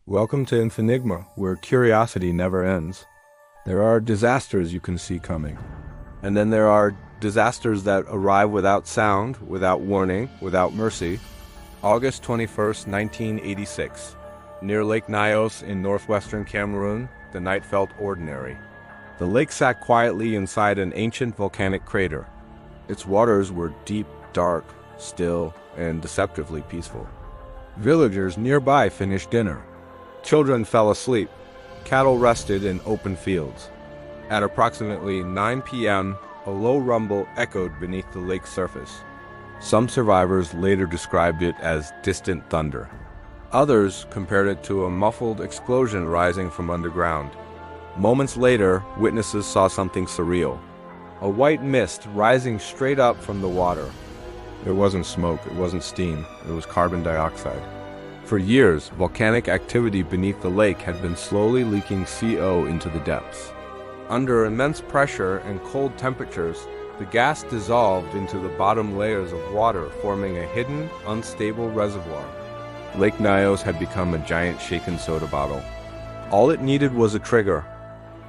Welcome to Infinigma, where curiosity never ends. There are disasters you can see coming. And then there are disasters that arrive without sound, without warning, without mercy. August 21st, 1986. Near Lake Nyos in northwestern Cameroon, the night felt ordinary. The lake sat quietly inside an ancient volcanic crater. Its waters were deep, dark, still, and deceptively peaceful. Villagers nearby finished dinner. Children fell asleep. Cattle rested in open fields. At approximately 9 p.m., a low rumble echoed beneath the lake's surface. Some survivors later described it as distant thunder. Others compared it to a muffled explosion rising from underground. Moments later, witnesses saw something surreal. A white mist rising straight up from the water. It wasn't smoke, it wasn't steam, it was carbon dioxide. For years, volcanic activity beneath the lake had been slowly leaking CO into the depths. Under immense pressure and cold temperatures, the gas dissolved into the bottom layers of water, forming a hidden, unstable reservoir. Lake Nyos had become a giant shaken soda bottle. All it needed was a trigger.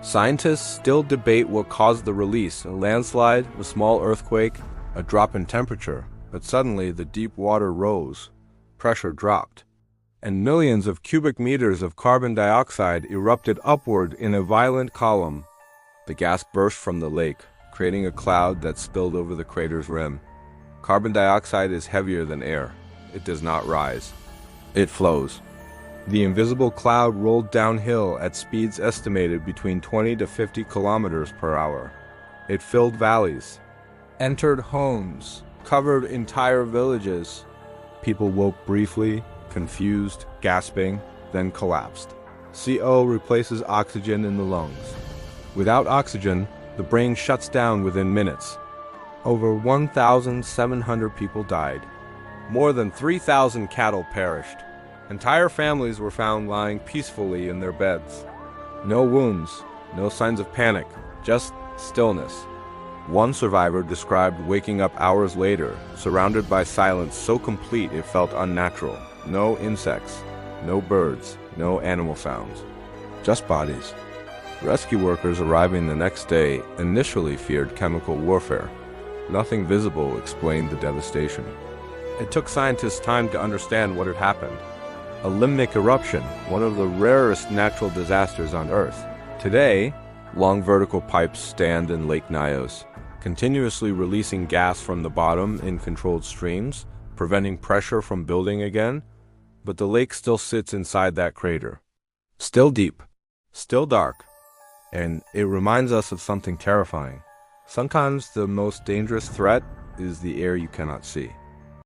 Scientists still debate what caused the release: a landslide, a small earthquake, a drop in temperature. But suddenly the deep water rose, pressure dropped, and millions of cubic meters of carbon dioxide erupted upward in a violent column. The gas burst from the lake, creating a cloud that spilled over the crater's rim. Carbon dioxide is heavier than air. It does not rise. It flows. The invisible cloud rolled downhill at speeds estimated between 20 to 50 kilometers per hour. It filled valleys, entered homes, covered entire villages. People woke briefly, confused, gasping, then collapsed. CO replaces oxygen in the lungs. Without oxygen, the brain shuts down within minutes. Over 1,700 people died. More than 3,000 cattle perished. Entire families were found lying peacefully in their beds. No wounds, no signs of panic, just stillness. One survivor described waking up hours later, surrounded by silence so complete it felt unnatural. No insects, no birds, no animal sounds. Just bodies. Rescue workers arriving the next day initially feared chemical warfare. Nothing visible explained the devastation. It took scientists time to understand what had happened. A limnic eruption, one of the rarest natural disasters on Earth. Today, long vertical pipes stand in Lake Nyos, continuously releasing gas from the bottom in controlled streams, preventing pressure from building again. But the lake still sits inside that crater. Still deep, still dark, and it reminds us of something terrifying. Sometimes the most dangerous threat is the air you cannot see.